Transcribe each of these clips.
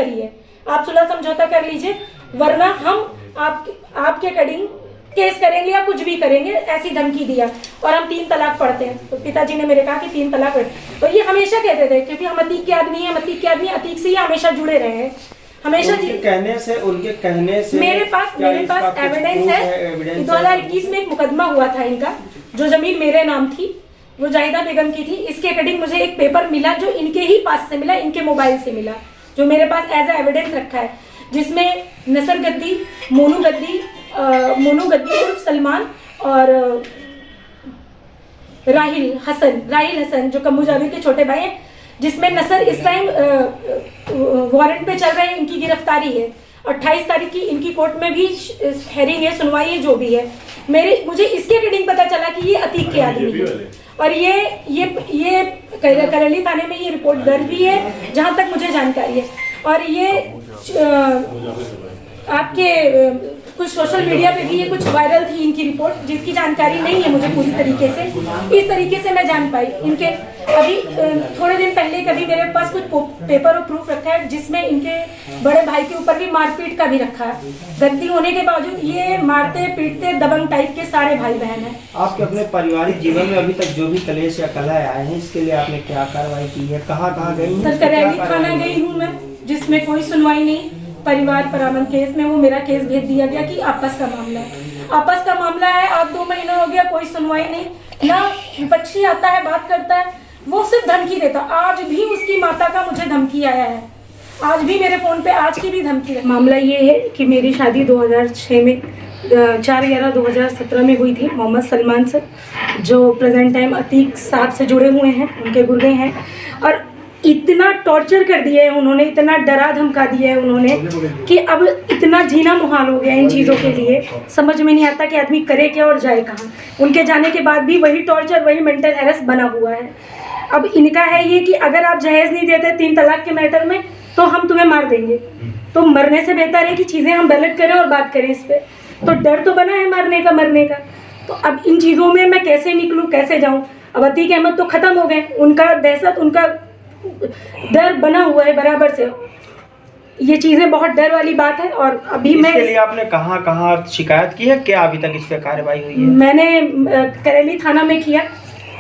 करिए, आप सुलह समझौता कर लीजिए, वरना हम आपके अकॉर्डिंग केस करेंगे या कुछ भी करेंगे, ऐसी धमकी दिया। और हम 3 तलाक पढ़ते हैं, तो पिताजी ने मेरे कहा कि 3 तलाक पढ़, तो ये हमेशा कहते थे क्योंकि हम अतीक के आदमी हैं, अतीक के आदमी अतीक से ही हमेशा जुड़े रहे हैं, हमेशा। उनके कहने से मेरे पास एविडेंस है। 2021 में एक मुकदमा हुआ था इनका, जो जमीन मेरे नाम थी, वो जाहिदा बेगम की थी। इसके अकॉर्डिंग मुझे एक पेपर मिला जो इनके ही पास से मिला, इनके मोबाइल से मिला, जो मेरे पास एज ए एविडेंस रखा है, जिसमें नसर गद्दी, मोनू गद्दी उर्फ सलमान और राहिल हसन जो कम्बू जावेद के छोटे भाई हैं, जिसमें नसर इस टाइम वारंट पे चल रहे हैं, इनकी गिरफ्तारी है। 28 तारीख की इनकी कोर्ट में भी हेयरिंग है, सुनवाई है, जो भी है। मुझे इसके अकॉर्डिंग पता चला कि ये अतीक के आदमी है, और ये करैली थाने में ये रिपोर्ट दर्ज भी है जहां तक मुझे जानकारी है। और ये आपके कुछ सोशल मीडिया पे भी ये कुछ वायरल थी इनकी रिपोर्ट, जिसकी जानकारी नहीं है मुझे पूरी तरीके से। इस तरीके से मैं जान पाई इनके। अभी थोड़े दिन पहले कभी मेरे पास कुछ पेपर और प्रूफ रखा है, जिसमें इनके बड़े भाई के ऊपर भी मारपीट का भी रखा है। गलती होने के बावजूद ये मारते पीटते दबंग टाइप के सारे भाई बहन हैं। आपके अपने पारिवारिक जीवन में अभी तक जो भी कलेश या कलह आए हैं, इसके लिए आपने क्या कार्रवाई की है, कहाँ गई? सर, करैली थाना गई हूँ मैं, जिसमें कोई सुनवाई नहीं। परिवार परामर्श केस में वो मेरा केस भेज दिया गया कि आपस का मामला है। अब 2 महीना हो गया, कोई सुनवाई नहीं। ना विपक्षी आता है, बात करता है, वो सिर्फ धमकी देता। आज भी उसकी माता का मुझे धमकी आया है, आज भी मेरे फोन पे आज की भी धमकी है। मामला ये है कि मेरी शादी 2006 में 4/11/2017 में हुई थी मोहम्मद सलमान से, जो प्रेजेंट टाइम अतीक साहब से जुड़े हुए हैं, उनके गुर्गे हैं। और इतना टॉर्चर कर दिया है उन्होंने, इतना डरा धमका दिया है उन्होंने कि अब इतना जीना मुहाल हो गया है इन चीज़ों के लिए। समझ में नहीं आता कि आदमी करे क्या और जाए कहाँ। उनके जाने के बाद भी वही टॉर्चर, वही मेंटल हेरस बना हुआ है। अब इनका है ये कि अगर आप जहेज़ नहीं देते 3 तलाक के मैटर में, तो हम तुम्हें मार देंगे। तो मरने से बेहतर है कि चीज़ें हम बैलेंस करें और बात करें इस पर। तो डर तो बना है मारने का, मरने का। तो अब इन चीज़ों में मैं कैसे निकलूँ, कैसे जाऊँ? अब अतीक अहमद तो ख़त्म हो गए, उनका दहशत, उनका डर बना हुआ है बराबर से। ये चीजें बहुत डर वाली बात है। और अभी मैं इसके लिए आपने कहाँ शिकायत की है, क्या अभी तक इस पर कार्रवाई हुई है? मैंने करैली थाना में किया।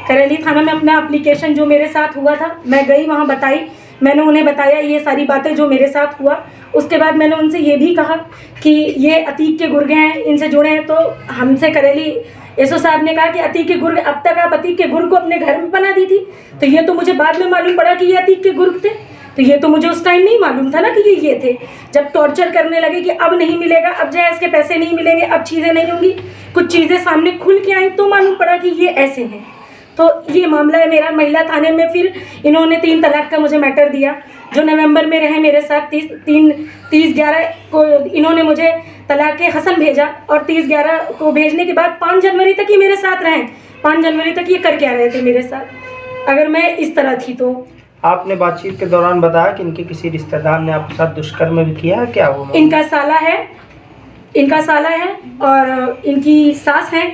करैली थाना में अपना एप्लीकेशन जो मेरे साथ हुआ था, मैं गई वहाँ, बताई, मैंने उन्हें बताया ये सारी बातें जो मेरे साथ हुआ। उसके बाद मैंने उनसे ये भी कहा कि ये अतीक के गुर्गे हैं, इनसे जुड़े हैं। तो हमसे करैली एसओ साहब ने कहा कि अतीक के गुर्ग, अब तक आप अतीक के गुर्ग को अपने घर में बना दी थी। तो ये तो मुझे बाद में मालूम पड़ा कि ये अतीक के गुर्ग थे। तो ये तो मुझे उस टाइम नहीं मालूम था ना कि ये थे। जब टॉर्चर करने लगे कि अब नहीं मिलेगा, अब जहेज के पैसे नहीं मिलेंगे, अब चीज़ें नहीं होंगी, कुछ चीज़ें सामने खुल के आई, तो मालूम पड़ा कि ये ऐसे हैं। तो ये मामला है मेरा महिला थाने में। फिर इन्होंने 3 तलाक का मुझे मैटर दिया, जो नवंबर में रहे मेरे साथ। 30/11 को इन्होंने मुझे तलाक हसन भेजा, और 30/11 को भेजने के बाद 5 जनवरी तक ये मेरे साथ रहे। 5 जनवरी तक ये कर क्या रहे थे मेरे साथ, अगर मैं इस तरह थी तो? आपने बातचीत के दौरान बताया कि इनके किसी रिश्तेदार ने आपके साथ दुष्कर्म भी किया है, क्या वो? इनका साला है और इनकी सास है,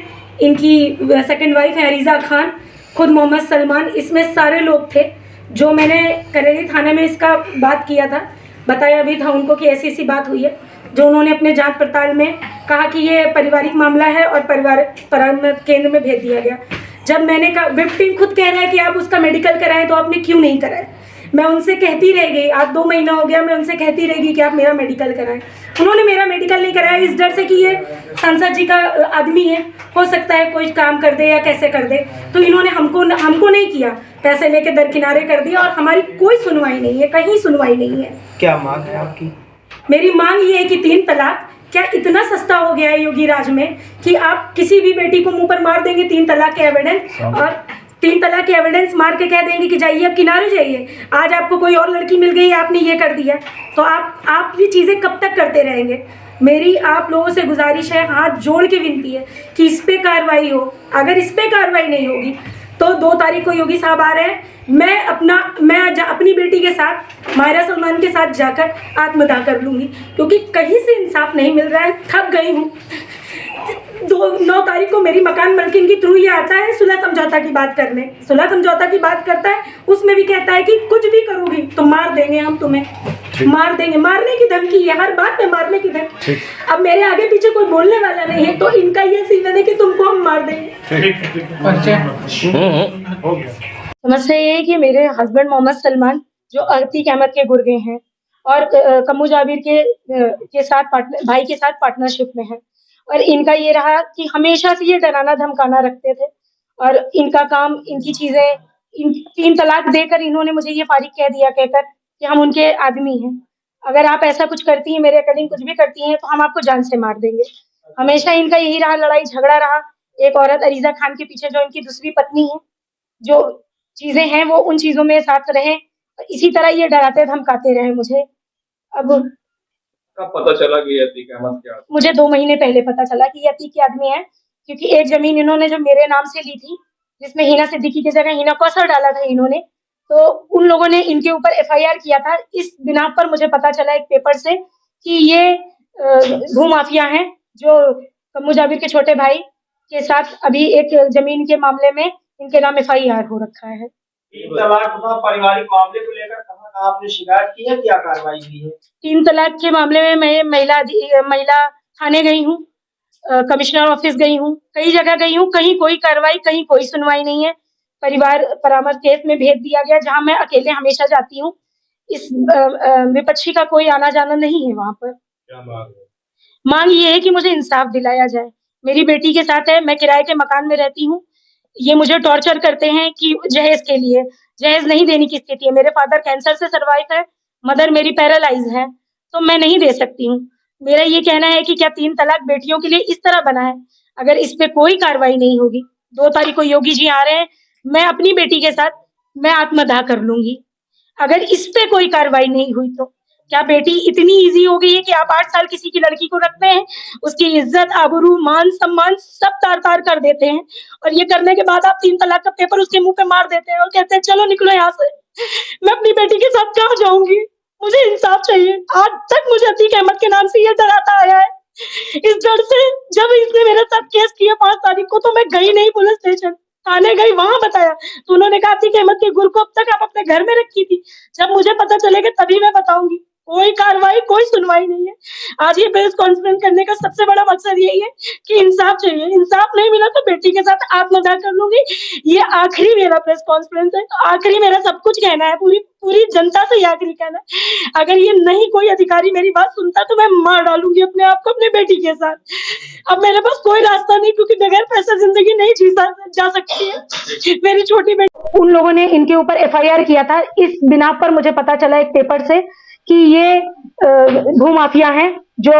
इनकी सेकंड वाइफ है अरीजा खान, खुद मोहम्मद सलमान। इसमें सारे लोग थे। जो मैंने करैली थाने में इसका बात किया था, बताया भी था उनको कि ऐसी ऐसी बात हुई है, जो उन्होंने अपने जांच पड़ताल में कहा कि ये पारिवारिक मामला है और पारिवारिक परामर्श केंद्र में भेज दिया गया। जब मैंने कहा, विक्टिम खुद कह रहा है कि आप उसका मेडिकल कराएं, तो आपने क्यों नहीं कराया? मैं उनसे कहती रह गई, आज 2 महीना हो गया, मैं उनसे कहती रहेगी कि आप मेरा मेडिकल कराएं। उन्होंने मेरा मेडिकल नहीं कराया, इस डर से कि ये सांसद जी का आदमी है, हो सकता है कोई काम कर दे या कैसे कर दे। तो इन्होंने हमको नहीं किया, पैसे लेके दरकिनारे कर दिया, और हमारी कोई सुनवाई नहीं है, कहीं सुनवाई नहीं है। क्या मांग है आपकी? मेरी मांग ये है कि 3 तलाक क्या इतना सस्ता हो गया है योगी राज में कि आप किसी भी बेटी को मुंह पर मार देंगे 3 तलाक के एविडेंस, और 3 तलाक के एविडेंस मार के कह देंगे कि जाइए अब किनारे जाइए। आज आपको कोई और लड़की मिल गई, आपने ये कर दिया, तो आप ये चीज़ें कब तक करते रहेंगे? मेरी आप लोगों से गुजारिश है, हाथ जोड़ के विनती है कि इस पे कार्रवाई हो। अगर इस पे कार्रवाई नहीं होगी तो 2 तारीख को योगी साहब आ रहे हैं। मैं अपनी बेटी के साथ, मायरा सलमान के साथ जाकर आत्मदाह कर लूँगी, क्योंकि कहीं से इंसाफ नहीं मिल रहा है, थक गई हूँ। 9 तारीख को मेरी मकान मालकिन के थ्रू ये आता है सुलह समझौता की बात करने, सुलह समझौता की बात करता है, उसमें भी कहता है कि कुछ भी करोगी तो मार देंगे हम तुम्हें। मार देंगे, मारने की धमकी है, हर बात में मारने की धमकी। अब मेरे आगे पीछे कोई बोलने वाला नहीं है तो इनका ये सीन है कि तुमको हम मार देंगे। समस्या ये है कि मेरे हस्बैंड मोहम्मद सलमान जो अतीक अहमद के गुर्गे हैं और कमू जाबिर के साथ भाई के साथ पार्टनरशिप में है, और इनका ये रहा कि हमेशा से ये डराना धमकाना रखते थे, और इनका काम, इनकी चीजें, 3 तलाक देकर इन्होंने मुझे ये फारिग कह दिया कहकर कि हम उनके आदमी हैं, अगर आप ऐसा कुछ करती हैं, मेरे अकॉर्डिंग कुछ भी करती हैं तो हम आपको जान से मार देंगे। हमेशा इनका यही रहा, लड़ाई झगड़ा रहा। एक औरत अरीजा खान के पीछे जो इनकी दूसरी पत्नी है, जो चीजें हैं वो उन चीजों में साथ रहे, इसी तरह ये डराते धमकाते रहे मुझे। अब कब पता चला कि ये अतीक अहमद क्या? मुझे 2 महीने पहले पता चला कि ये अतीक के आदमी है, क्योंकि एक जमीन इन्होंने जो मेरे नाम से ली थी, जिसमें हिना सिद्दीकी की जगह हिना कौसर डाला था इन्होंने, तो उन लोगों ने इनके ऊपर एफआईआर किया था। इस बिना पर मुझे पता चला एक पेपर से कि ये भूमाफिया हैं, जो कम्मू जाबिर के छोटे भाई के साथ अभी एक जमीन के मामले में इनके नाम एफआईआर हो रखा है। 3 तलाक तथा पारिवारिक मामले को लेकर कहाँ आपने शिकायत की है, क्या कार्रवाई की है? 3 तलाक के मामले में मैं महिला थाने गई हूँ, कमिश्नर ऑफिस गई हूँ, कई जगह गई हूँ, कहीं कोई कार्रवाई, कहीं कोई सुनवाई नहीं है। परिवार परामर्श केस में भेज दिया गया, जहाँ मैं अकेले हमेशा जाती हूँ। इस विपक्षी का कोई आना जाना नहीं है वहां पर। क्या मांग है? मांग ये है कि मुझे इंसाफ दिलाया जाए। मेरी बेटी के साथ है, मैं किराए के मकान में रहती हूँ। ये मुझे टॉर्चर करते हैं कि जहेज के लिए, जहेज नहीं देने की स्थिति है। मेरे फादर कैंसर से सर्वाइव है, मदर मेरी पैरालाइज है, तो मैं नहीं दे सकती हूँ। मेरा ये कहना है कि क्या 3 तलाक बेटियों के लिए इस तरह बना है? अगर इस पे कोई कार्रवाई नहीं होगी, 2 तारीख को योगी जी आ रहे हैं, मैं अपनी बेटी के साथ मैं आत्मदाह कर लूंगी। अगर इस पे कोई कार्रवाई नहीं हुई तो क्या बेटी इतनी इजी हो गई है कि आप 8 साल किसी की लड़की को रखते हैं, उसकी इज्जत, आबरू, मान सम्मान सब तार-तार कर देते हैं, और ये करने के बाद आप 3 तलाक का पेपर उसके मुंह पे मार देते हैं और कहते हैं चलो निकलो यहाँ से। मैं अपनी बेटी के साथ कहाँ जाऊंगी? मुझे इंसाफ चाहिए। आज तक मुझे अतीक अहमद के नाम से ये डराता आया है। इस डर से जब इसने मेरे साथ केस किया 5 तारीख को, तो मैं गई नहीं पुलिस स्टेशन, थाने गई, वहां बताया तो उन्होंने कहा अतीक अहमद के गुर को अब तक आप अपने घर में रखी थी, जब मुझे पता चलेगा तभी मैं बताऊंगी। कोई कार्रवाई, कोई सुनवाई नहीं है। आज ये प्रेस कॉन्फ्रेंस करने का सबसे बड़ा मकसद यही है कि इंसाफ चाहिए। इंसाफ नहीं मिला तो बेटी के साथ आत्मदाह कर लूंगी। ये आखिरी मेरा प्रेस कॉन्फ्रेंस है, तो आखिरी मेरा सब कुछ कहना है, पूरी जनता से ये आखिरी कहना है। अगर ये नहीं कोई अधिकारी मेरी बात सुनता तो मैं मार डालूंगी अपने आप को अपनी बेटी के साथ। अब मेरे पास कोई रास्ता नहीं, क्योंकि बगैर पैसे जिंदगी नहीं जी जा सकती है। मेरी छोटी बेटी, उन लोगों ने इनके ऊपर एफआईआर किया था। इस बिना पर मुझे पता चला एक पेपर से कि ये भूमाफिया हैं, जो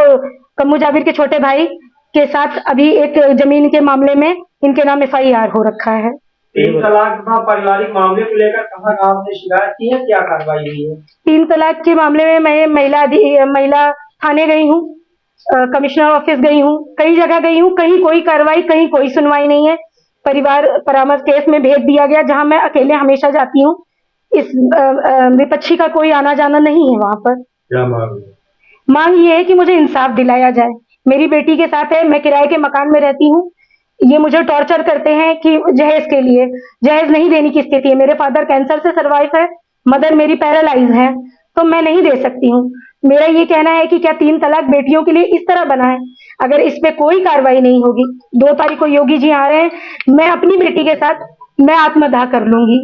कम्मू जाबिर के छोटे भाई के साथ अभी एक जमीन के मामले में इनके नाम एफआईआर हो रखा है। 3 तलाक तथा पारिवारिक मामले को लेकर कहाँ आपने शिकायत की है, क्या कार्रवाई की है? 3 तलाक के मामले में मैं महिला थाने गई हूँ, कमिश्नर ऑफिस गई हूँ, कई जगह गई हूँ, कहीं कोई कार्रवाई, कहीं कोई सुनवाई नहीं है। परिवार परामर्श केस में भेज दिया गया, जहाँ मैं अकेले हमेशा जाती हूँ। इस विपक्षी का कोई आना जाना नहीं है वहां पर। क्या मांग है? मांग ये है कि मुझे इंसाफ दिलाया जाए। मेरी बेटी के साथ है, मैं किराए के मकान में रहती हूँ। ये मुझे टॉर्चर करते हैं कि जहेज के लिए, जहेज नहीं देने की स्थिति है। मेरे फादर कैंसर से सर्वाइव है, मदर मेरी पैरालाइज है, तो मैं नहीं दे सकती हूँ। मेरा ये कहना है कि क्या 3 तलाक बेटियों के लिए इस तरह बना है? अगर इस पे कोई कार्रवाई नहीं होगी, 2 तारीख को योगी जी आ रहे हैं, मैं अपनी बेटी के साथ मैं आत्मदाह कर लूंगी।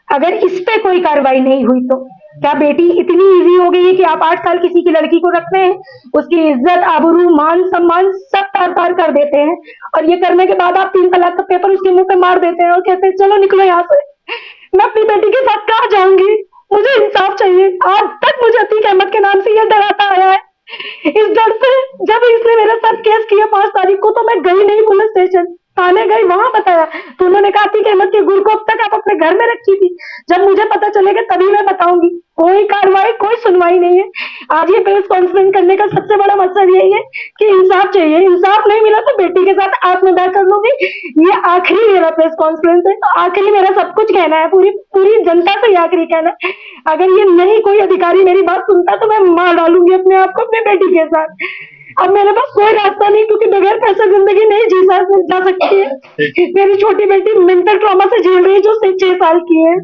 अगर इस पे कोई कार्रवाई नहीं हुई तो क्या बेटी इतनी इजी हो गई है कि आप 8 साल किसी की लड़की को रखते हैं, उसकी इज्जत, आबरू, मान सम्मान सब तार-तार कर देते हैं, और ये करने के बाद आप 3 तलाक का पेपर उसके मुंह पे मार देते हैं और कहते हैं चलो निकलो यहाँ से। मैं अपनी बेटी के साथ कहाँ जाऊंगी? मुझे इंसाफ चाहिए। आज तक मुझे अतीक अहमद के नाम से ये डराता आया है। इस डर से जब इसने मेरे साथ केस किया 5 तारीख को, तो मैं गई नहीं पुलिस स्टेशन, थाने गई, वहां बताया तो उन्होंने कहा अतीक अहमद के गुर को अब तक आप अपने घर में रखी थी, जब मुझे पता चलेगा तभी मैं बताऊंगी। कोई कार्रवाई, कोई सुनवाई नहीं है। आज ये प्रेस कॉन्फ्रेंस करने का सबसे बड़ा मकसद यही है कि इंसाफ चाहिए। इंसाफ नहीं मिला तो बेटी के साथ आत्मदाह कर लूंगी। ये आखिरी मेरा प्रेस कॉन्फ्रेंस है, तो आखिरी मेरा सब कुछ कहना है, पूरी जनता से ये आखिरी कहना है। अगर ये नहीं कोई अधिकारी मेरी बात सुनता तो मैं मार डालूंगी अपने आप को अपनी बेटी के साथ। अब मेरे पास कोई रास्ता नहीं, क्योंकि बगैर पैसे जिंदगी नहीं जी जा सकती है। मेरी छोटी बेटी मेंटल ट्रॉमा से झेल रही है, जो 6 साल की है।